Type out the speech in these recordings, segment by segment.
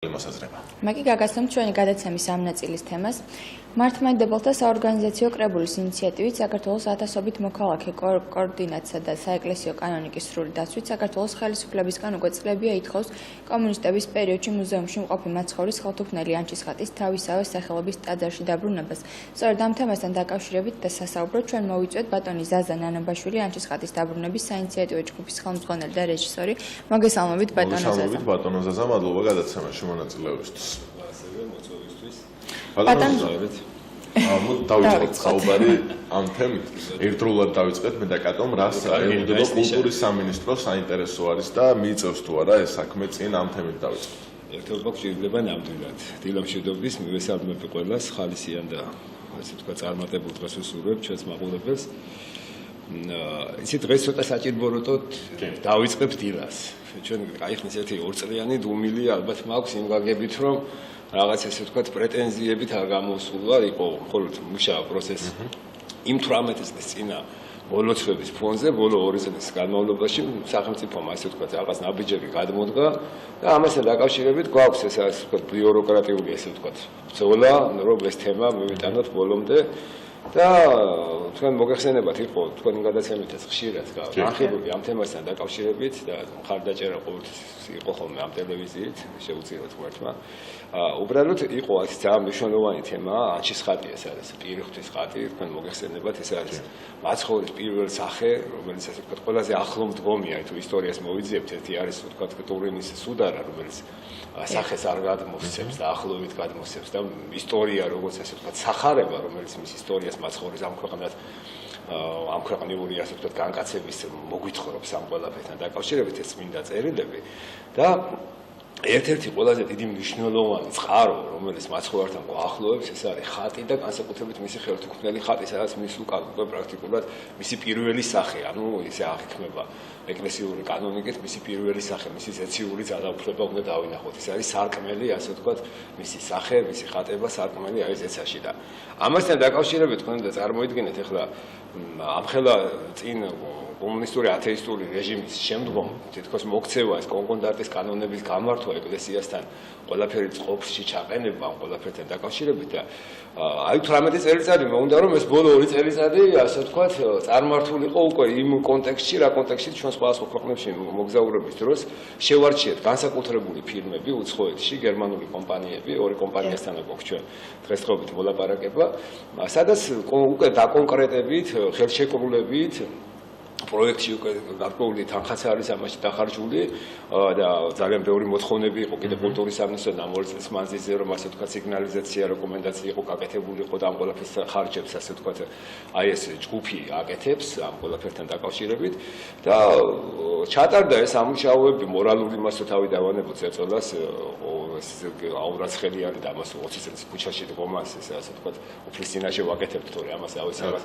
Მაგი გაგაცნობთ ჩვენი გადაცემის ამ ნაწილის თემას. მართლმადიდებელთა საორგანიზაციო კრებულის ინიციატივით საქართველოს ათასობით მოქალაქე კოორდინატსა და საეკლესიო კანონიკის სრული დაცვით საქართველოს ხელისუფლებისგან უკვე წლებია ითხოვს კომუნისტების პერიოდში მუზეუმში მყოფი მაცხოვრის ხელთუქმნელი ანჩისხატის თავისავე სახელობის ტაძარში დაბრუნებას. სწორედ ამ თემასთან დაკავშირებით და სასაუბროდ ჩვენ მოვიწვევთ ბატონი ზაზა ნანობაშვილი, ანჩისხატის დაბრუნების საინიციატივო ჯგუფის ხელმძღვანელი და რეჟისორი. მოგესალმებით ბატონო ზაზა. მოგესალმებით ბატონო ზაზა, მადლობა გადაცემაში მონაწილეობისთვის. დავიწყოთ საუბარი ამ თემით. ერთდროულად დავიწყეთ მე და კატომ, რას ელოდება კულტურის სამინისტრო საინტერესო არის და მიიწევს თუ არა ეს საქმე წინ ამ თემით დავიწყოთ. ერთობა გვჭირდება ნამდვილად. დილა მშვიდობის მივესალმები ყველას ხალისიან და ასე თქვა წარმატებულ დღეს ვუსურვებ ჩვენს მაყურებელს. იცი დღეს ცოტა საჭიროებოდ დავიწყებ დილას. ჩვენ გაიხსნის ერთი 2 წლიანი დუმილი ალბათ მაქვს იმ გაგებით რომ რაღაც ესე ვთქვათ პრეტენზიებით არ გამოსულა იყო მხოლოდ მუშაობა პროცესი იმ 18 წლის წინა მოლოცვების ფონზე ბოლო 2 წლის განმავლობაში სახელმწიფომ ასე ვთქვათ რაღაც ნაბიჯები გადმოდგა და ამასთან დაკავშირებით გვაქვს ეს ასე ვთქვათ ბიუროკრატიული ესე ვთქვათ ბრძოლა რომ ეს თემა მივიტანოთ ბოლომდე და თქვენ მოგეხსენებათ იყო თქვენი გადაცემითაც ხშირად განხილული ამ თემასთან დაკავშირებით და მხარდაჭერა ყოველთვის იყო ხოლმე ამ ტელევიზიით შეუძლიათ ღმერთმა უბრალოდ იყო ეს ძალიან მნიშვნელოვანი თემა ანჩისხატი ეს არის პირიხთვის ხატი თქვენ მოგეხსენებათ ეს არის მაცხოვრის პირველი სახე რომელიც ასე ვთქვათ ყველაზე ახლო მდგომია თუ ისტორიას მოვიძიებთ ერთი არის ვთქვათ ტურინის სუდარა რომელიც სახეს არ გადმოსცემს და ახლოვით გადმოსცემს და ისტორია როგორც ასე ვთქვათ სახარება რომელიც მის ისტორიას მაცხოვრის ამ ქვეყნად ამ ქვეყნიური ასე ვთქვათ განკაცების მოგვითხრობს ამ ყველაფერთან დაკავშირებით ეს წმინდა წერილები და ერთ-ერთი ყველაზე დიდი მნიშვნელოვანი წყარო რომელიც მაცხოვართან გვაახლოვებს ეს არის ხატი და განსაკუთრებით მისი ხელთუქმნელი ხატი სადაც მის უკვე პრაქტიკულად მისი პირველი სახე ანუ ისე აღიქმება ეკლესიური კანონიკით მისი პირველი სახე მისი ზეციური ძალაუფლება უნდა დავინახოთ ეს არის სარკმელი ასე ვთქვათ მისი სახე მისი ხატება სარკმელი არის ზეცაში და ამასთან დაკავშირებით თქვენ და წარმოიდგინეთ ახლა ამხელა წინ კომუნისტური ათეისტური რეჟიმის შემდგომ თითქოს მოქცევა ეს კონკორდატის კანონების გამართვა ეკლესიასთან ყველაფერი წყობში ჩაყენება ამ ყველაფერთან დაკავშირებით და აი 18 წელიწადი მოუნდა რომ ეს ბოლო 2 წელიწადი ასე ვთქვათ წარმართულიყო უკვე იმ კონტექსტში რა კონტექსტში ჩვენ სხვა ქვეყნებში მოგზაურობის დროს შევარჩიეთ განსაკუთრებული ფილმები უცხოეთში გერმანული კომპანიები ორი კომპანიასთან გვაქვს ჩვენ დღესდღეობით მოლაპარაკება სადაც უკვე დაკონკრეტებით ხელშეკრულებით პროექტში უკვე გარკვეული თანხაც არის ამაში დახარჯული და ძალიან ბევრი მოთხოვნები იყო კიდე კულტურის სამინისტროდან ამ 2 წლის მანძილზე რომ ასე ვთქვათ სიგნალიზაცია რეკომენდაცია იყო გაკეთებული იყო და ამ ყველაფერს ხარჯებს ასე ვთქვათ აი ეს ჯგუფი აკეთებს ამ ყველაფერთან დაკავშირებით და ჩატარდა ეს ამუშავებები მორალური მასო თავი დავანებოთ ზეწოლას აურაცხელიანი და ამას 20 წელს ქუჩაში დგომას ეს ასე ვთქვათ უფლის წინაშე ვაკეთებთ თორე ამას ავეს რაღაც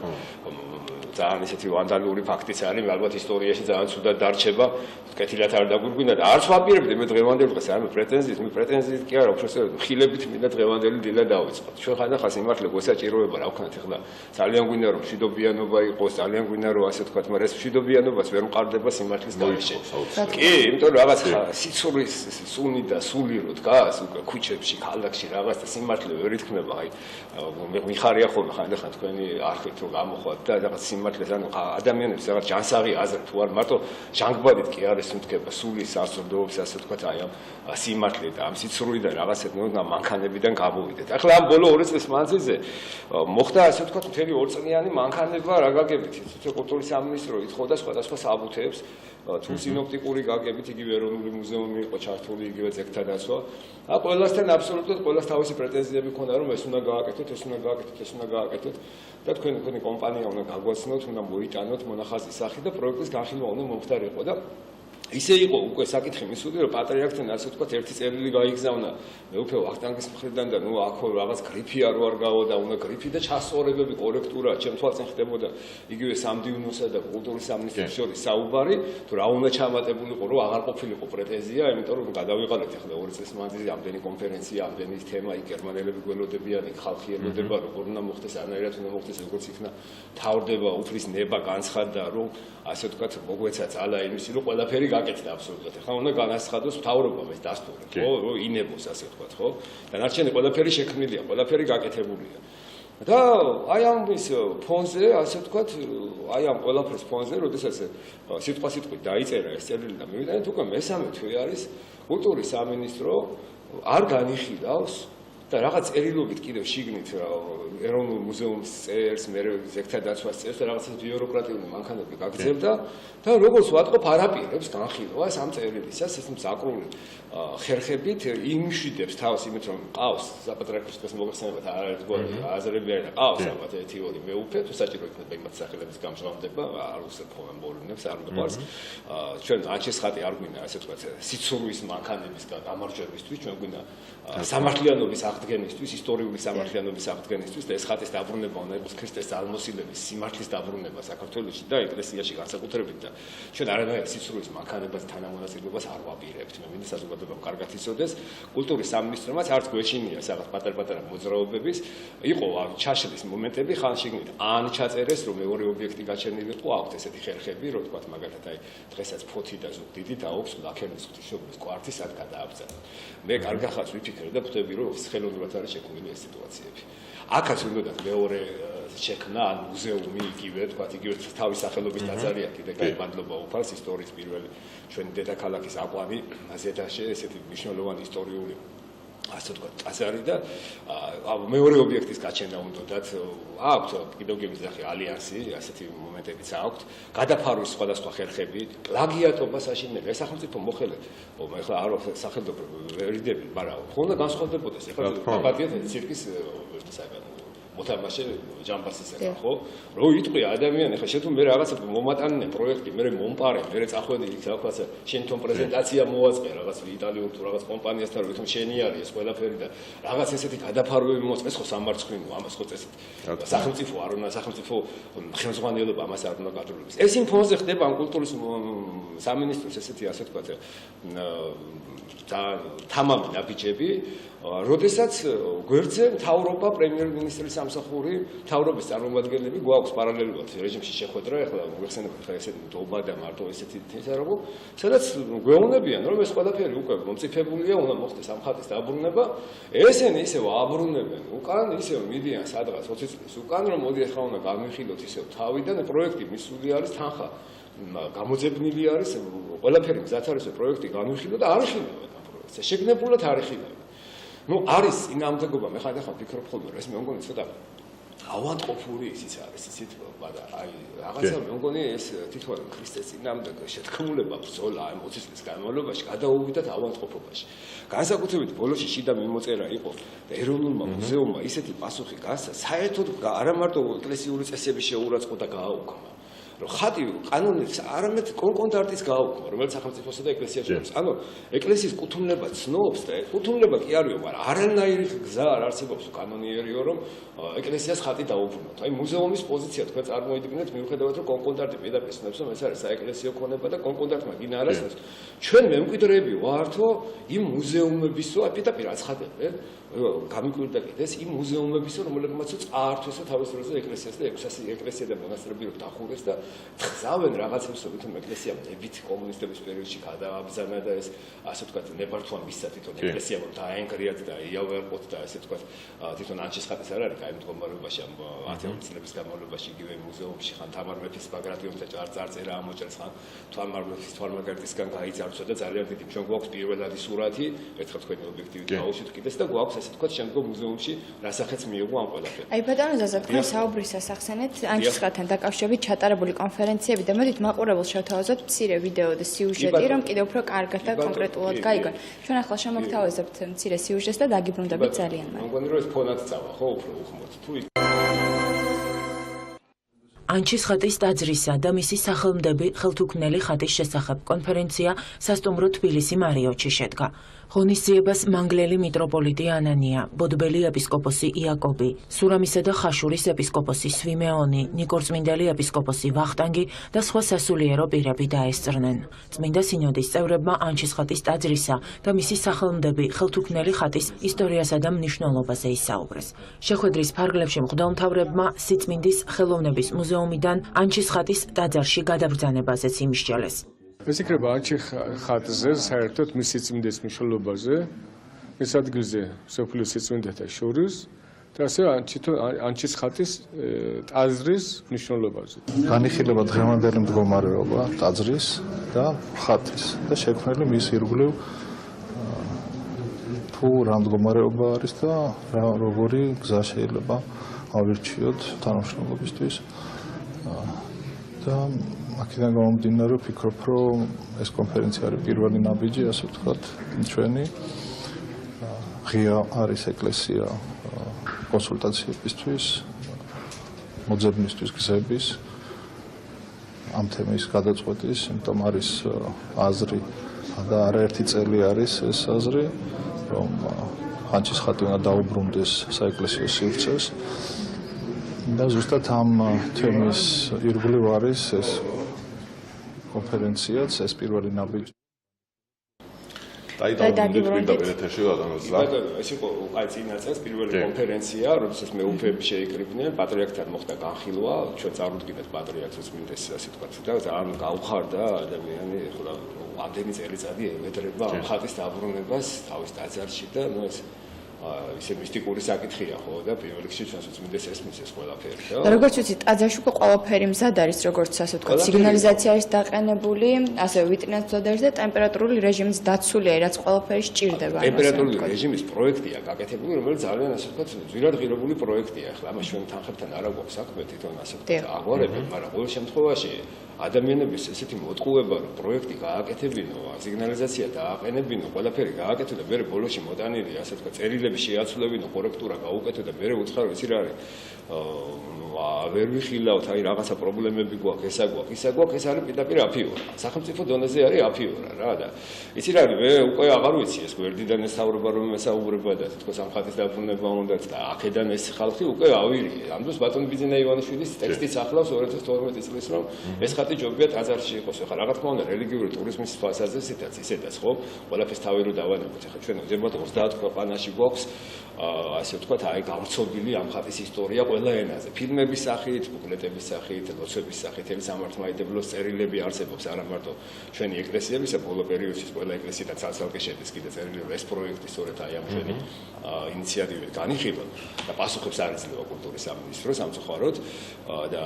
ძალიან ისეთი ვანდალური ფაქტიც არის ალბათ ისტორიაში ძალიან ცუდად დარჩება კეთილად არ დაგვირგვინა და არც ვაპირებდი მე დღევანდელ დღეს ანუ პრეტენზიით კი არა უბრალოდ მხილებით მინდა დღევანდელი დილა დავიწყოთ ჩვენ ხანდახან სიმართლე გვესაჭიროება რა ვქნათ ახლა ძალიან გვინდა რომ მშვიდობიანობა იყოს ძალიან გვინდა რომ ასე ვთქვათ მაგრამ ეს მშვიდობიანობას ვერ მყარდება სიმართლის გარეშე კი იმიტომ რომ რაღაც სიცოცხლის სუნი და სული რო დგას უკვე ქუჩებში ქალაქში რაღაც და სიმართლე ვერ ითქმება აი მე მიხარია ხოლმე ხანდახან თქვენი არხით რომ გამოხვათ და რაღაც სიმართლეს ანუ ადამიანებს რაღაც ჯანსაღი აზრი თუ არ მარტო ჟანგბადით კი არის მითქება სულის სასწორდოობს ასე ვთქვათ აი ამ სიმართლე და ამ სიცრუიდან რაღაცეთ მანქანებიდან გამოვიდეთ. ახლა ამ ბოლო 2 წლის მანძილზე მოხდა ასე ვთქვათ მთელი 2 წლიანი მანქანება რა გაგებით თვითონ კულტურის სამინისტრო ითხოვდა სხვადასხვა საბუთებს თუ სინოპტიკური გაგებით იგივე ეროვნული მუზეუმი იყო ჩართული იგივე ძეგლთა დაცვა და ყველასთან აბსოლუტურად ყველას თავისი პრეტენზიები ქონდა რომ ეს უნდა გააკეთოთ ეს უნდა გააკეთოთ ეს უნდა გააკეთოთ და თქვენი კომპანია უნდა გაგვაცნოთ უნდა მოიტანოთ მონახაზის სახით და პროექტის განხილვა უნდა მომხდარიყო და ისე იყო უკვე საკითხი მისული რომ პატრიარქთან ასე ვთქვათ ერთი წერილი გაიგზავნა მეუფე ვახტანგის მხრიდან და ნუ აქ რაღაც გრიფი არ გავა და უნდა გრიფი და ჩასწორებები კორექტურა ჩემ თვალწინ ხდებოდა იგივე სამდივნოსა და კულტურის სამინისტროს შორის საუბარი თუ რა უნდა ჩამატებულიყო რომ აღარ ყოფილიყო პრეტენზია იმიტომ რომ გადავიღალეთ ახლა 2 წლის მანძილზე ამდენი კონფერენცია ამდენი თემა იქ გერმანელები გველოდებიან იქ ხალხი ელოდება როგორ უნდა მოხდეს ანაირად უნდა მოხდეს როგორც იქნა თავდება უფლის ნება განცხადდა რომ ასე ვთქვათ მოგვეცა ძალა იმისი რომ ყველაფერი გაკეთდა აბსოლუტურად. ხა უნდა განაცხადოს მთავრობამ ეს დასტური, ხო, რომ ინებოს ასე ვთქვათ, ხო? დანარჩენი ყველაფერი შექმნილია, ყველაფერი გაკეთებულია. და აი ამ ის ფონზე, ასე ვთქვათ, აი ამ ყველაფრის ფონზე, როდესაც სიტყვით დაიწერა ეს წერილი და მივიდა, თუკი მესამე თვე არის კულტურის სამინისტრო არ განიხილავს და რაღაც წერილობით კიდევ შიგნით ეროვნულ მუზეუმს წერს, მე ზეგთა დაცვას წერს და რაღაცა ბიუროკრატიული მანქანები გაგრძელდა და როგორც ვატყობ არაპირებს განხილვას ამ წერილისას ეს მზაკრული ხერხებით იმშვიდებს თავს იმით რომ ყავს პატრიარქის დღეს მოგეხსენებათ არაერთგვარი აზრები არის და ყავს ალბათ ერთი ორი მეუფე თუ საჭირო იქნება იმათ სახელების გამჟღავნება არ უსწრებ ხოლმე მოვლენებს არ მიყვარს ჩვენ ანჩისხატი არ გვინდა ასე ვთქვათ სიცურვის მანქანების გამარჯვებისთვის ჩვენ გვინდა სამართლიანობის აღდგენისთვის ისტორიული სამართლიანობის აღდგენისთვის და ეს ხატის დაბრუნება უნდა იყოს ქრისტეს ძალმოსილების სიმართლის დაბრუნება საქართველოში და ეკლესიაში განსაკუთრებით და ჩვენ არანაირ სიცურვის მანქანებას თანამონაწილეობას არ ვაპირებთ მე მინდა საზოგადოებამ კარგად იცოდეს კულტურის სამინისტრომაც არც გვეშინია რაღაც პატარ-პატარა მოძრაობების იყო ჩაშლის მომენტები ხან შეგნით ან ჩაწერეს რომ მეორე ობიექტი გაჩენილიყო აქვს ესეთი ხერხები რომ თქვა მაგალითად აი დღესაც ფოთი და ზუგდიდი დააქვს ლაქერნის ღვთისმშობლის კვართი სად გადააბრძანა მე კარგახაც ვიფიქრე და ხვდები რომ ხელოვნურად არის შექმნილი ეს სიტუაციები აქაც უნდა მეორე შექმნა ან მუზეუმი იგივე თქვა იგივე თავის სახელობის ტაძარია კიდე კაი მადლობა უფალს ისტორიის პირველი ჩვენი დედაქალაქის აყვანი ზედაში ესეთი მნიშვნელოვანი ისტორიული ასე თქვა ტაძარი და მეორე ობიექტის გაჩენა უნდათ აქვთ კიდევ გემიზახი ალიანსი ასეთი მომენტებიც აქვთ გადაფარვის სხვადასხვა ხერხები პლაგიატობა საშინელი ეს სახელმწიფო მოხელე მე ხა არ სახელმწიფო ვერიდები მაგრამ ხო უნდა განსხვავდებოდეს ეხლა პაპატია ცირკის საერთოდ მოთამაშე ჯამბასის ეხლა ხო რო იტყვი ადამიანი ხა შეთუ მე რაღაცა მომატანე პროექტი მე მომპარე მე წახვედი იქ რაღაცა შენ თვითონ პრეზენტაცია მოვაწყე რაღაც იტალიურ თუ რაღაც კომპანიასთან რომ თვითონ შენი არის ეს ყველაფერი და რაღაც ესეთი გადაფარვები მოწყეს ხო სამარცხვინო ამას ხო წესით სახელმწიფო არ უნდა სახელმწიფო ხელმძღვანელობა ამას არ უნდა გადროდეს ეს იმ ფონზე ხდება ამ კულტურის სამინისტროს ესეთი ასე ვთქვათ და თამამი ნაბიჯები როდესაც გვერდზე მთავრობა პრემიერ-მინისტრის სამსახური მთავრობის წარმომადგენლები გვაქვს პარალელურად რეჟიმში შეხვედრა ეხლა მოიხსენებათ ხა ესეთი დობა და მარტო ესეთი თესარობო სადაც გვეუბნებიან რომ ეს ყველაფერი უკვე მომწიფებულია უნდა მოხდეს ამ ხატის დაბრუნება ესენი ისევ აბრუნებენ უკან ისევ მიდიან სადღაც 20 წლის უკან რომ მოდი ახლა უნდა გამიხილოთ ისევ თავიდან პროექტი მისული არის თანხა გამოძებნილი არის ყველაფერი მზად არის პროექტი განვიხილო და არ იხილავენ ამ პროექტს შეგნებულად არ იხილავენ ну არის წინააღმდეგობა მე ხარ ახლა ვფიქრობ ხოლმე რომ ეს მე მგონი ცოტა ავადმყოფური ისიც არის ისიც და აი რაღაცა მე მგონი ეს თითქოს ქრისტეს წინააღმდეგ შეთქმულება ბრძოლა ამ 20 წლის განმავლობაში გადაუვიდათ ავადმყოფობაში განსაკუთრებით ბოლოში შიდა მიმოწერა იყო და ეროვნულმა მუზეუმმა ისეთი პასუხი გასცა საერთოდ არა მარტო ეკლესიური წესების შეურაცხყოფა და გააუქმა რომ ხატი კანონებს არამედ კონკონდარტის გააუქმა რომელიც სახელმწიფოსა და ეკლესიაში არის ანუ ეკლესიის კუთვნილება ცნობს და კუთვნილება კი არისო მაგრამ არანაირი გზა არ არსებობს კანონიერიო რომ ეკლესიას ხატი დაუბრუნოთ აი მუზეუმის პოზიცია თქვენ წარმოიდგინეთ მიუხედავად რომ კონკონდარტი პირდაპირ ცნობს რომ ეს არის საეკლესიო ქონება და კონკონდარტმა გინდა არ ასწრებს ჩვენ მემკვიდრეები ვართო იმ მუზეუმებისო აი პირდაპირ აცხადებენ გამიკვირდა კიდეს იმ მუზეუმებისო რომლებმაც წაართვესა თავის დროზე ეკლესიას და 600 ეკლესია და მონასტრები რომ დახურეს და ხზავენ რაღაცებს თვითონ ეკლესიამ ნებით კომუნისტების პერიოდში გადააბრძანა და ეს ასე ვთქვათ ნებართვა მისცა თვითონ ეკლესიამ დააენგრიათ და იავერყოთ და ასე ვთქვათ თვითონ ანჩისხატის არ არის კაი მდგომარეობაში ამ 10 წლების განმავლობაში იგივე მუზეუმში ხან თამარ მეფის ბაგრატიონთა წარწერა ამოჭრეს ხან თამარ მეფის თვალმაგერტისგან გაიძარცვა და ძალიან დიდი ჩვენ გვაქვს პირველადი სურათი ერთხელ თქვენი ობიექტივით გავუშვით კიდეს და გვაქვს ასე ვთქვათ შემდგომ მუზეუმში რასახეც მიიღო ამ ყველაფერი აი ბატონო ზაზა თქვენ საუბრის ასახსენეთ ანჩისხატთან დაკავშირებით ჩატარებული კონფერენციები და მოდით მაყურებელს შევთავაზოთ მცირე ვიდეო და სიუჟეტი რომ კიდევ უფრო კარგად და კონკრეტულად გაიგონ ჩვენ ახლა შემოგთავაზებთ მცირე სიუჟეტს და დაგიბრუნდებით ძალიან მალე მგონი რომ ეს ფონად წავა ხო უფრო უხმოთ თუ ანჩისხატის ტაძრისა და მისი სახელმდები ხელთუქმნელი ხატის შესახებ კონფერენცია სასტუმრო თბილისი მარიოტში შედგა. ღონისძიებას მანგლელი მიტროპოლიტი ანანია, ბოდბელი ეპისკოპოსი იაკობი, სურამისა და ხაშურის ეპისკოპოსი სვიმეონი, ნიკორწმინდელი ეპისკოპოსი ვახტანგი და სხვა სასულიერო პირები დაესწრნენ. წმინდა სინოდის წევრებმა ანჩისხატის ტაძრისა და მისი სახელმდები ხელთუქმნელი ხატის ისტორიასა და მნიშვნელობაზე ისაუბრეს. შეხვედრის ფარგლებში მღვდელმთავრებმა სიწმინდის ხელოვნების მუზეუმიდან ანჩისხატის ტაძარში გადაბრძანებაზეც იმსჯელეს. ეს იქნება ანჩისხატზე, საერთოდ მისი წმინდეს მნიშვნელობაზე, მის ადგილზე სოფლის წმინდათა შორის და ასე ანჩისხატის ტაძრის მნიშვნელობაზე. განიხილება დღევანდელი მდგომარეობა ტაძრის და ხატის და შექმნილი მის ირგვლივ თუ რა მდგომარეობა არის და როგორი გზა შეიძლება ავირჩიოთ თანამშრომლობისთვის და აქედან გამომდინარე ვფიქრობ, რომ ეს კონფერენცია არის პირველი ნაბიჯი, ასე ვთქვათ, ჩვენი ღია არის ეკლესია კონსულტაციებისთვის, მოძებნისთვის გზების ამ თემის გადაწყვეტის, იმიტომ არის აზრი და არაერთი წელი არის ეს აზრი, რომ ანჩისხატი უნდა დაუბრუნდეს საეკლესიო სივრცეს და ზუსტად ამ თემის ირგვლივ არის ეს კონფერენციაც, ეს პირველი ნაბიჯი. ეს იყო აი წინა წელს პირველი კონფერენცია, როდესაც მეუფეები შეიკრიბნენ, პატრიარქთან მოხდა განხილვა, ჩვენ წარუდგინეთ პატრიარქს მინდეს ასე თქვა და ძალიან გაუხარდა ადამიანი, ეხლა ამდენი წელიწადი ემედრება ამ ხატის დაბრუნებას თავის ტაძარში და ნუ ეს ისე მისტიკური საკითხია ხო და პირველ რიგში ჩვენს უწმინდეს ესმის ეს ყველაფერი და როგორც ვიცი ტაძარში უკვე ყველაფერი მზად არის როგორც ასე ვთქვათ სიგნალიზაცია არის დაყენებული ასევე ვიტრინაც მზად არის და ტემპერატურული რეჟიმიც დაცულია რაც ყველაფერი სჭირდება ტემპერატურული რეჟიმის პროექტია გაკეთებული რომელიც ძალიან ასე ვთქვათ ძვირად ღირებული პროექტია ახლა ამას ჩვენ თანხებთან არა გვაქვს საქმე თვითონ ასე ვთქვათ აღვარები მაგრამ ყოველ შემთხვევაში ადამიანების ესეთი მოტყუება რომ პროექტი გააკეთებინო სიგნალიზაცია დააყენებინო ყველაფერი გააკეთო და მე ბოლოში მოტანილი ასე ვთქვათ წერილები შეაცვლებინო კორექტურა გაუკეთო და მე უცხარო ის რა არის ვერ ვიხილავთ აი რაღაცა პრობლემები გვაქვს ესა გვაქვს ეს არის პირდაპირ აფიორა სახელმწიფო დონეზე არის აფიორა რა და იცი რა არის მე უკვე აღარ ვიცი ეს გვერდიდან ეს საუბრება რომ ესაუბრება და თქოს ამ ხატის დაბრუნება უნდათ და აქედან ეს ხალხი უკვე ავირია ამ დროს ბატონი ბიძინა ივანიშვილის ტექსტიც ახლავს 2012 წლის რომ ეს ხატი ჯობია ტაძარში იყოს ახლა რა თქმა უნდა რელიგიური ტურიზმის ფასაზე ისედაც ხო ყველაფერს თავი რო დავანებოთ ახლა ჩვენ უძებნად 30 ქვეყანაში გვაქვს ასე ვთქვათ აი გამწოდილი ამ ხატის ისტორია ყველა ენაზე ფილმების სახით, ბუკლეტების სახით, ლოცვების სახით, ეს სამართლმადიდებლოს წერილები არსებობს არა მარტო ჩვენი ეკლესიებისა ბოლო პერიოდში ყველა ეკლესიიდან ცალ-ცალკე შედის კიდე წერილები ეს პროექტი სწორედ აი ამ ჩვენი ინიციატივით განიხილვა და პასუხებს არ იძლევა კულტურის სამინისტრო სამწუხაროდ და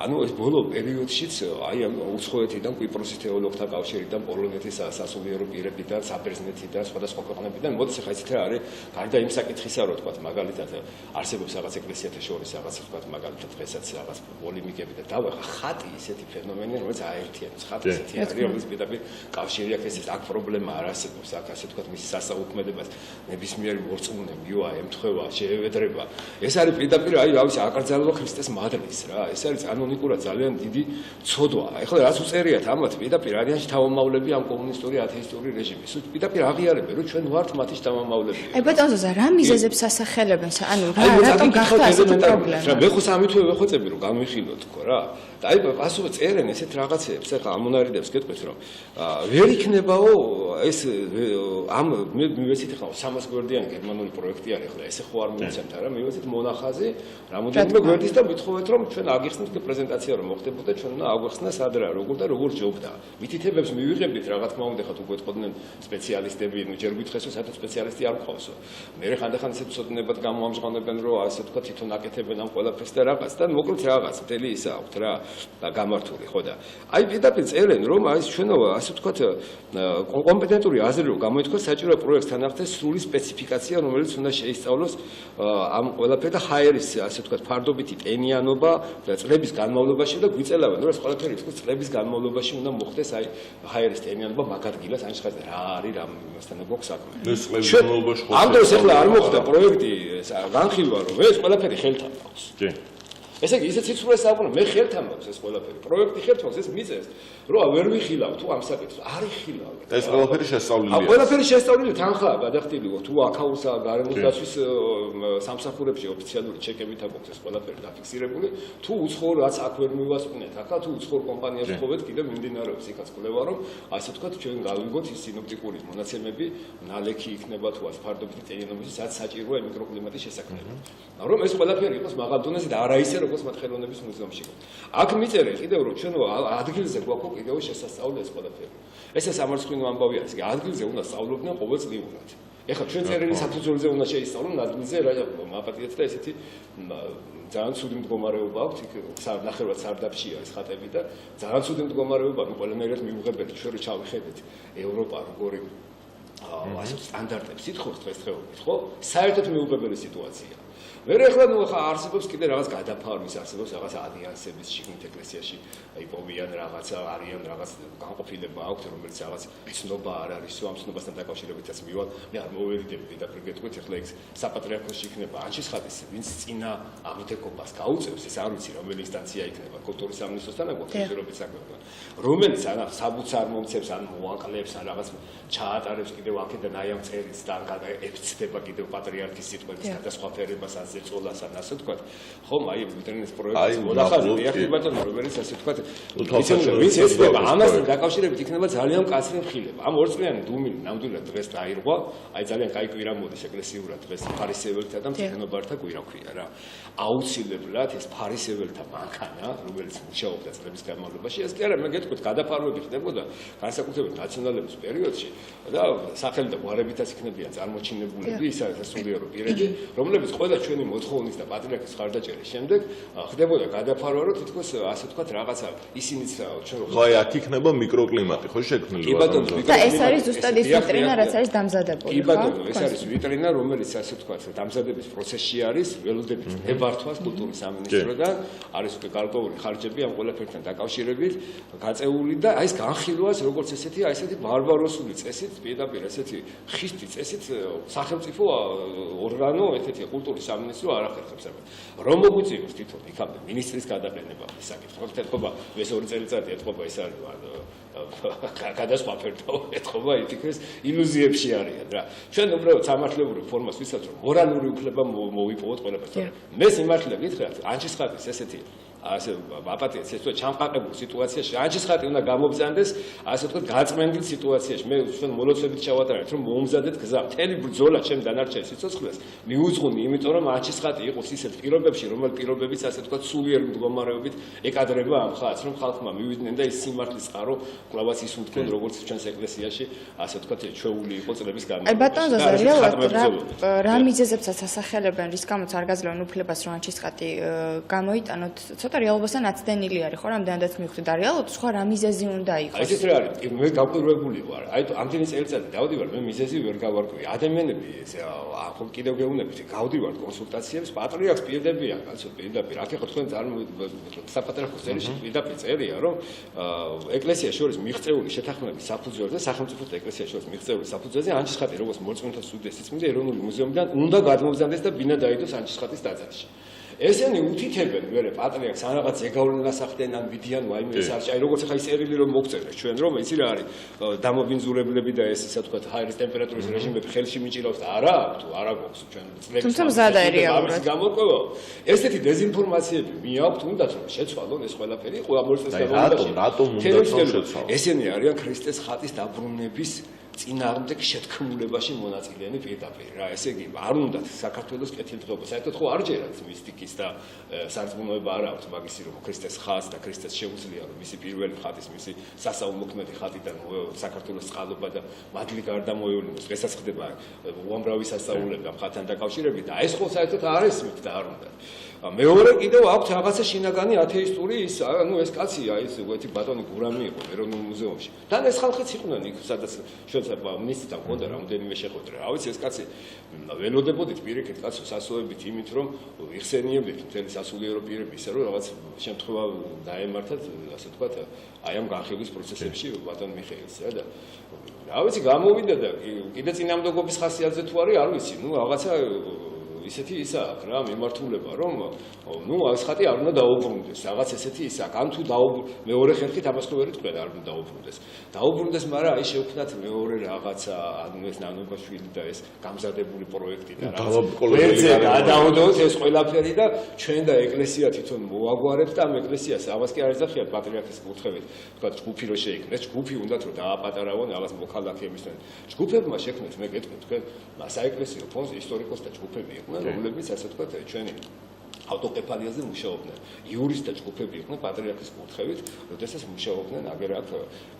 ანუ ეს ბოლო პერიოდშიც აი ამ უცხოეთიდან კვიპროსის თეოლოგთა კავშირიდან პოლონეთის სასულიერო პირებიდან საბერძნეთიდან სხვადასხვა ქვეყნებიდან მოდის ხა ისეთ რა არის გარდა იმ საკითხისა რომ თქვა მაგალითად არსებობს რაღაც ეკლესიათა შორის რაღაც თქვა მაგალითად დღესაც რაღაც პოლემიკები და დავა ხატი ისეთი ფენომენია რომელიც აერთიანებს ხატი ისეთი არის რომელიც პირდაპირ კავშირი აქვს ეს აქ პრობლემა არ არსებობს აქ ასე თქვა მისი სასაუქმედებას ნებისმიერი მორწმუნე მივა ემთხვევა შეევედრება ეს არის პირდაპირ აი რა ვიცი აკრძალვა ქრისტეს მადრის რა ეს არის კანონიკურად ძალიან დიდი ცოდვა ეხლა რაც უწერიათ ამათ პირდაპირ არიანში თავმომავლები ამ კომუნისტური ათეისტური რეჟიმის პირდაპირ აღიარებენ რომ ჩვენ ვართ მათი თავმომავლები აი ბატონო ზაზა რა მიზეზებს ასახელებენ ანუ რატომ გახდა ასეთი პრობლემა მე ხო სამითვე ვეხოცები რომ გამიხილოთ თქო რა და აი პასუხი წერენ ესეთ რაღაცეებს ახლა ამონარიდებს გეტყვით რომ ვერ იქნებაო ეს ამ მე მივეცით ახლა 300 გვერდიანი გერმანული პროექტი არის ახლა ესე ხო არ მივეცემთ არა მივეცით მონახაზი რამოდენიმე გვერდის და მithხოვეთ რომ ჩვენ აგიხსნით პრეზენტაცია რომ მოხდებოდა ჩვენ უნდა აგვეხსნა სად რა როგორ და როგორ ჯობდა მითითებებს მივიღებდით რა თქმა უნდა ხათ უგვეთყოდნენ სპეციალისტები ნუ ჯერ გითხესო სადაც სპეციალისტი არ მყავსო მე ხანდახან ისეთ ცოდნებად გამოამჟღავნებენ რომ ასე თქვა თვითონ აკეთებენ ამ ყველაფერს და რაღაც და მოკლედ რაღაც მთელი ისა აქვთ რა და გამართული ხო და აი პირდაპირ წერენ რომ აი ჩვენო ასე ვთქვათ კომპეტენტური აზრი რომ გამოითქვა საჭირო პროექტს თანახმად სრული სპეციფიკაცია რომელიც უნდა შეისწავლოს ამ ყველაფერს და ჰაერის ასე ვთქვათ ფარდობითი ტენიანობა და წლების განმავლობაში და გვიწელავენ რომ ეს ყველაფერი თქოს წლების განმავლობაში უნდა მოხდეს აი ჰაერის ტენიანობა მაგ ადგილას ანჩისხატზე რა არის რა მასთან გვაქვს საქმე ეს წლების განმავლობაში ამ დროს ახლა არ მოხდა პროექტი განხილვა რომ ეს ყველაფერი ხელთან აქვს კი ესე იგი ისეთ სიცრუეს აღვნა მე ხელთან მაქვს ეს ყველაფერი პროექტი ხელთან მაქვს ეს მიწეს რომ ვერ ვიხილავ თუ ამ საკითხს არ იხილავ ეს ყველაფერი შესწავლილია ამ ყველაფერი შესწავლილი თანხაა გადახდილიო თუ აქაუსა გარემოს დაცვის სამსახურებში ოფიციალური ჩეკებით აქვს ეს ყველაფერი დაფიქსირებული თუ უცხოურ რაც აქ ვერ მივასწნეთ ახლა თუ უცხოურ კომპანიაში ხოვეთ კიდე მიმდინარეობს იქაც კვლევა რომ ასე ვთქვათ ჩვენ გავიგოთ ის სინოპტიკური მონაცემები ნალექი იქნება თუ ας ფარდობითი ტენიანობისას საჭიროა მიკროკლიმატის შესაქმნელად რომ ეს ყველაფერი იყოს მაღალ დონეზე და არა ისე როგორც მათ ხელოვნების მუზეუმში. აქ მიწერე კიდევ რომ ჩვენ ადგილზე გვაქვს კიდევ შესასწავლი ეს ყველაფერი. ეს სამარცხვინო ამბავი არის. ადგილზე უნდა სწავლობდნენ ყოველწლიურად. ეხლა ჩვენ წერილი საფუძველზე უნდა შეისწავლონ ადგილზე რა აპატიეთ და ესეთი ძალიან ცუდი მდგომარეობა აქვს იქ ნახევრად სარდაფშია ეს ხატები და ძალიან ცუდი მდგომარეობა ყველანაირად მიუღებელი ჩვენ ჩავიხედეთ ევროპა როგორი ასე სტანდარტებს ითხოვს დღესდღეობით ხო საერთოდ მიუღებელი სიტუაცია მე ახლა არსებობს კიდე რაღაც გადაფარვის არსებობს რაღაც ალიანსების შიგნით ეკლესიაში იპოვიან რაღაცა არიან რაღაც განყოფილება აქვს რომელიც რაღაც ცნობა არ არის ამ ცნობასთან დაკავშირებითაც მივალ მე არ მოვერიდები პირდაპირ გეტყვით ახლა ეს საპატრიარქოში იქნება ანჩისხატის ვინც წინა აღდგობას გაუწევს ეს არ ვიცი რომელი ინსტანცია იქნება კულტურის სამინისტროსთან ან კულტურის საქმეებთან რომელიც ან საბუთს არ მომცემს ან მოაკლებს ან რაღაც ჩაატარებს კიდევ აქედან აი ამ წერილს და ებცდება კიდევ პატრიარქის სიტყვების გადასხვაფერებას ზეწოლას ან ასე ვთქვათ, ხომ აი ვიტრინის პროექტს მონახაზი ეხება რომელიც ასე ვთქვათ, ვინც ესწრება ამასთან დაკავშირებით იქნება ძალიან მკაცრი მხილება. ამ ორწლიანი დუმილი ნამდვილად დღეს დაირღვა, აი ძალიან კაი კვირა მოდის ეკლესიურად დღეს ფარისეველთა და მტკნობართა კვირა ქვია რა. აუცილებლად ეს ფარისეველთა მანქანა, რომელიც მუშაობდა წლების განმავლობაში, ეს კი არა, მე გეტყვით, გადაფარვები ხდებოდა განსაკუთრებით ნაციონალების პერიოდში და სახელი და გვარებითაც იქნებიან წარმოჩინებულები, ისა სასულიერო პირები, რომლებიც ყველა ჩვენი მოთხოვნის და პატრიარქის ხარდაჭერის შემდეგ ხდებოდა გადაფარვა, რომ თითქოს ასე ვთქვათ რაღაცა ისინიც ჩვენ ხო აი აქ იქნება მიკროკლიმატი ხო შეგნებულად. კი ბატონო, და ეს არის ზუსტად ის ვიტრინა, რაც არის დამზადებული. კი ბატონო, ეს არის ვიტრინა, რომელიც ასე ვთქვათ დამზადების პროცესში არის, ველოდებით ნებართვას კულტურის სამინისტროდან, არის უკვე გარკვეული ხარჯები ამ ყველაფერთან დაკავშირებით გაწეული და აი ეს განხილვას როგორც ესეთი, აი ესეთი ბარბაროსული წესით, პირდაპირ ესეთი ხისტი წესით სახელმწიფო ორგანო ესეთი კულტურის სამინისტრო არ ახერხებს ამას. რომ მოგვიწევს თვითონ იქამდე მინისტრის გადაყენება საკითხი. ხო ეთქობა ეს 2 წელიწადი ეთქობა ეს არის გადასვაფერდო ეთქობა ეთიქეს illuziებში არიან რა. ჩვენ უბრალოდ სამართლებრივი ფორმას ვისაც რომ მორალური უფლება მოვიპოვოთ ყველაფერს. მე სიმართლე გითხრათ, ანჩისხატის ესეთი ასე აპატიეთ ეს თქო ჩამყარებულ სიტუაციაში ანჩისხატი უნდა გამობზანდეს ასე თქო გაწმენდილ სიტუაციაში მე ჩვენ მოლოცვებით ჩავატარეთ რომ მოვუმზადეთ გზა მთელი ბრძოლა ჩემ დანარჩენ სიცოცხლეს მიუძღვნი იმიტომ რომ ანჩისხატი იყოს ისეთ პირობებში რომელ პირობებიც ასე თქო სულიერ მდგომარეობით ეკადრება ამ ხალხს რომ ხალხმა მივიდნენ და ის სიმართლის წყარო კლავაც ისუნთქონ როგორც ჩვენს ეკლესიაში ასე თქო ჩვეული იყო წლების განმავლობაში აი ბატონ ზაზა რეალურად რა მიზეზებსაც ასახელებენ რის გამოც არ გაძლევენ უფლებას რომ ანჩისხატი გამოიტანოთ რეალობასთან აცდენილი არის ხო რამდენადაც მივხვდით და რეალურად სხვა რა მიზეზი უნდა იყოს აი ეს რა არის მე გაკვირვებული ვარ აი ამდენი წელიწადი დავდივარ მე მიზეზი ვერ გავარკვევი ადამიანები ახლა კიდევ გეუბნებით გავდივართ კონსულტაციებს პატრიარქს პირდებიან კაცო პირდაპირ აქ ახლა თქვენ საპატრიარქოს წერილში პირდაპირ წერია რომ ეკლესიას შორის მიღწეული შეთანხმების საფუძველზე სახელმწიფო და ეკლესიას შორის მიღწეული საფუძველზე ანჩისხატი როგორც მოწმენთა სუდეს სიწმინდე ეროვნული მუზეუმიდან უნდა გადმოვზანდეს და ბინა დაიდოს ანჩისხატის ტაძარში ესენი უთითებენ მერე პატრიარქს ან რაღაც ზეგავლენას ახდენ ან ვიდიან ვაიმე ეს არის აი როგორც ახლა ის წერილი რომ მოგწერეს ჩვენ რომ იცი რა არის დამობინძურებლები და ეს ისე თქვა ჰაერის ტემპერატურის რეჟიმები ხელში მიჭირავს და არა თუ არა გვაქვს ჩვენ წლების თუმცა მზადა რეალურად გამორკვევა ესეთი დეзинფორმაციები მიაქვთ უნდათ რომ შეცვალონ ეს ყველაფერი ყველა მოწესრიგება რატომ უნდა შეცვალონ ესენი არიან ქრისტეს ხატის დაბრუნების წინააღმდეგ შეთქმულებაში მონაწილენი პირდაპირ რა ესე იგი არ უნდათ საქართველოს კეთილდღეობა საერთოდ ხო არ ჯერათ მისტიკის და სარწმუნოება არ აქვს მაგისი რომ ქრისტეს ხატს და ქრისტეს შეუძლია რომ მისი პირველი ხატის მისი სასაულმოქმედი ხატიდან საქართველოს წყალობა და მადლი გარდამოევლინოს დღესაც ხდება უამრავი სასწაულები ამ ხატთან დაკავშირებით და ეს ხო საერთოდ არ ესმით და არ უნდა მეორე კიდევ აქვს რაღაცა შინაგანი ათეისტური ის ანუ ეს კაცია ის უეთი ბატონი გურამი იყო ეროვნულ მუზეუმში და ეს ხალხიც იყვნენ იქ სადაც ჩვენ მინისტრთან მქონდა რამდენიმე შეხვედრა რა ვიცი ეს კაცი ველოდებოდით პირიქით კაცო სასოებით იმით რომ იხსენიებდით მთელი სასულიერო პირები ისე რომ რაღაც შემთხვევა დაემართათ ასე ვთქვათ აი ამ განხილვის პროცესებში ბატონ მიხეილს და რა ვიცი გამოვიდა და კიდე წინამდებობის ხასიათზე თუ არის არ ვიცი ნუ რაღაცა ისეთი ისა აქვს რა მიმართულება რომ ნუ ეს ხატი არ უნდა დაუბრუნდეს რაღაც ესეთი ისა ან თუ მეორე ხერხით ამას ხო ვერ იტყვიან არ უნდა დაუბრუნდეს მაგრამ აი შევქნათ მეორე რაღაცა ანუ ეს ნანობაშვილი და ეს გამზადებული პროექტი და რაღაცა გადაუდოთ ეს ყველაფერი და ჩვენ და ეკლესია თვითონ მოაგვარებს და ამ ეკლესიას ამას კი არ ეძახიან პატრიარქის კურთხევით თქვა ჯგუფი რო შეიქმნეს ჯგუფი უნდათ რომ დააპატარავონ რაღაც მოქალაქეებისგან ჯგუფებმა შექმნეს მე გეტყვით თქვენ საეკლესიო ფონდს ისტორიკოსთა ჯგუფები იყვნენ რომლებიც ასე ვთქვათ ჩვენი ავტოკეფალიაზე მუშაობდნენ. იურისტთა ჯგუფები იყვნენ პატრიარქის კურთხევით, როდესაც მუშაობდნენ აგერად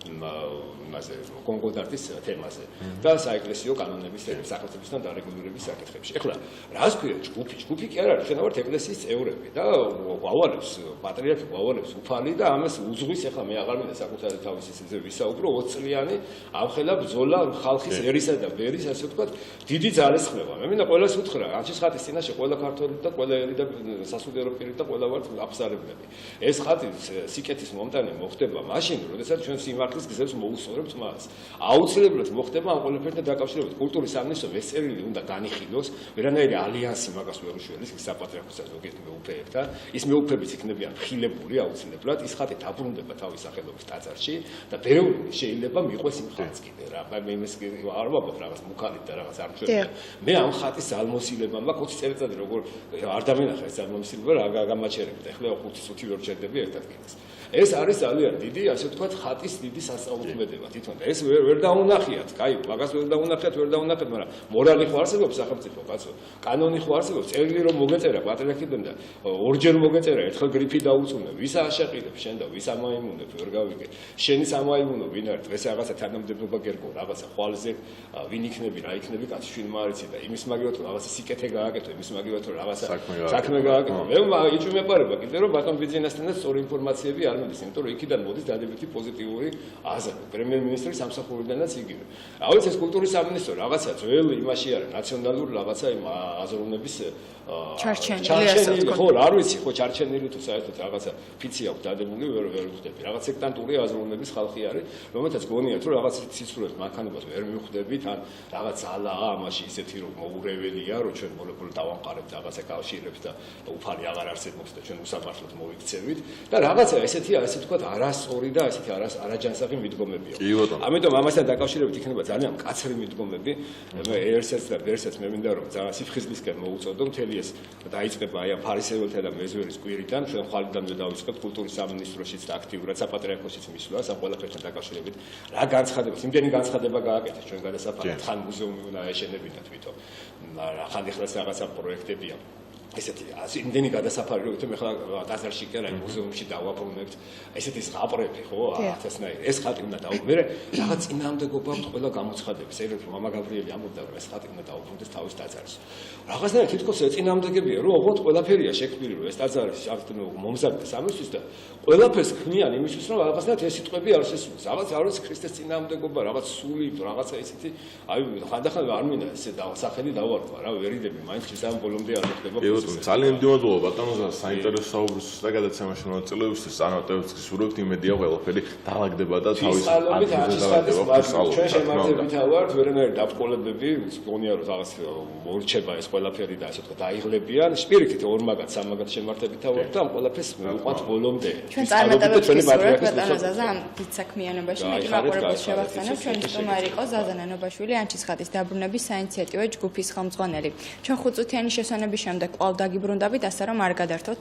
იმაზე კონკორდატის თემაზე და საეკლესიო კანონების სახელმწიფოსთან დარეგულირების საკითხებში. ეხლა რას ქვია ჯგუფი კი არ არის, ჩვენ ვართ ეკლესიის წევრები და გვავალებს პატრიარქი გვავალებს უფალი და ამას უძღვის. ეხლა მე აღარ მინდა საკუთარი თავის ისე ვისაუბრო 20 წლიანი ამხელა ბრძოლა ხალხის ერისა და ბერის ასე ვთქვათ დიდი ძალისხმევა. მე მინდა ყველას უთხრა ანჩისხატის წინაშე ყველა ქართველი და ყველა ერი და სასულიერო პირი და ყველა ვართ აფსარებლები. ეს ხატი სიკეთის მომტანი მოხდება მაშინ, როდესაც ჩვენ სიმართლის გზებს მოусწორებთ მას. აუცილებლად მოხდება ამ ყველაფერთან დაკავშირებით. კულტურის სამინისტრო ეს წერილი უნდა განიხილოს, ვერანაირი ალიანსი მაგას ვერ უშველის საპატრიარქოსა ზოგიერთ მეუფეებთან. ის მეუფეებიც იქნებიან ხილებული აუცილებლად. ის ხატი დაბრუნდება თავის სახელობის ტაძარში და ბევრი შეიძლება მიყვეს იმ ხატს კიდე რა. მე იმის არ ვაბობ რაღაც მუქალით და რაღაც არ მშვენია. მე ამ ხატის ალმოსილება მაქვს 20 წელიწადი როგორ არ დამენახა ეს ალმოსილება რა გამაჩერებდა. ეხლა 5 წუთი ვერ ჩერდები ერთად კიდეს. ეს არის ძალიან დიდი, ასე ვთქვათ, ხატის დიდი სასწაულთმედება თვითონ და ეს ვერ დაუნახიათ. კაი, მაგას ვერ დაუნახიათ, მაგრამ მორალი ხო არსებობს სახელმწიფო, კაცო. კანონი ხო არსებობს, წერილი რომ მოგეწერა პატრიარქიდან და ორჯერ მოგეწერა, ერთხელ გრიფი დაუწუნე, ვის აშაყილებ შენ და ვის ამაიმუნებ, ვერ გავიგე. შენი სამაიმუნო ვინ არის? დღეს რაღაცა თანამდებობა გერგო, რაღაცა ხვალზე ვინ იქნები, რა იქნები, კაცი შინ მარიცი და იმის მაგივრად რომ რაღაცა სიკეთე გააკეთო, იმის მაგივრად რომ რაღაცა საქმე გააკეთო. მე იჭმეპარება კიდე რომ ბატონ ბიძინასთანაც სწორი ინფორმაციები არ მიდის, იმიტომ რომ იქიდან მოდის დადებითი პოზიტიური აზრი. პრემიერ-მინისტრის სამსახურიდანაც იგივე. რავით ეს კულტურის სამინისტრო რაღაცა ძველ იმაში არის, ნაციონალური რაღაცა იმ აზროვნების ჩარჩენილი ხო, არ ვიცი, ხო ჩარჩენილი თუ საერთოდ რაღაცა ფიცი აქვს დადებული, ვერ ვხვდები. რაღაც სექტანტური აზროვნების ხალხი არის, რომელთაც გონიათ რომ რაღაც ციცურებს მანქანებას ვერ მივხვდებით, ან რაღაც ძალაა ამაში ისეთი რომ მოურეველია, რომ ჩვენ მოლეკულ დავამყარებთ რაღაცა კავშირებს და უფალი აღარ არსებობს და ჩვენ უსამართლოდ მოვიქცევით და რაღაცა ესეთი ასე ვთქვათ არასწორი და ესეთი არაჯანსაღი მიდგომები აქვს. ამიტომ ამასთან დაკავშირებით იქნება ძალიან მკაცრი მიდგომები. მე ერსაც და ბერსაც მე მინდა რომ ძალიან სიფხიზლისკენ მოუწოდო მთელი ეს დაიწყება აი ამ ფარისეველთა და მეზვერის კვირიდან, ჩვენ ხვალიდანვე დავიწყებთ კულტურის სამინისტროშიც და აქტიურად საპატრიარქოსიც მისვლას ამ ყველაფერთან დაკავშირებით. რა განცხადებას, იმდენი განცხადება გააკეთეს ჩვენ გადასაფარად, ხან მუზეუმი უნდა ეშენებინა თვითონ. ხან ეხლა რაღაცა პროექტებია. ესეთი იმდენი გადასაფარი რომ თუმცა ახლა ტაძარში კი არა მუზეუმში დავაბრუნებთ ესეთი ზღაპრები ხო 1000-ნაირი ეს ხატი უნდა დავუმერე რაღაც წინააღმდეგობა აქვს ყველა გამოცხადების ერთ მამა გაბრიელი ამბობდა რომ ეს ხატი უნდა დავუბრუნდეს თავის ტაძარში რაღაცნაირად თითქოს წინააღმდეგებია რომ ოღონდ ყველაფერია შექმნილი რომ ეს ტაძარი მომზადდეს ამისთვის და ყველაფერს ქმნიან იმისთვის რომ რაღაცნაირად ეს სიტყვები არ შესულს რაღაც არ ვიცი ქრისტეს წინააღმდეგობა რაღაც სული რაღაცა ესეთი აი ხანდახან არ მინდა ესე სახელი დავარქვა რა ვერიდები მაინც შესაძლოა ბოლომდე არ მოხდება ძალიან მდიოდულობა ბატონო საინტერესო საუბრს და გადაცემაში მონაწილეობისთვის წარმატებებს გისურვებთ იმედია ყველაფერი დაალაგდება და თავის ჩვენ შემართებით ვართ ვერანაირი დაბრკოლებები გონია რომ რაღაც მორჩება ეს ყველაფერი და ასე ვთქვათ დაიღლებიან სპირიტით ორმაგად სამაგად შემართებით ვართ და ამ ყველაფერს მოვყვათ ბოლომდე ჩვენ წარმატებებს გისურვებთ ბატონო ზაზა ამ დიდ საქმიანობაში მეტი მაყურებელს შევახსენებ ჩვენი სტუმარი იყო ზაზა ნანობაშვილი ანჩისხატის დაბრუნების საინიციატივო ჯგუფის ხელმძღვანელი ჩვენ 5 წუთიანი შესვენების შემდეგ კვლავ დაგიბრუნდებით ასე რომ არ გადართოთ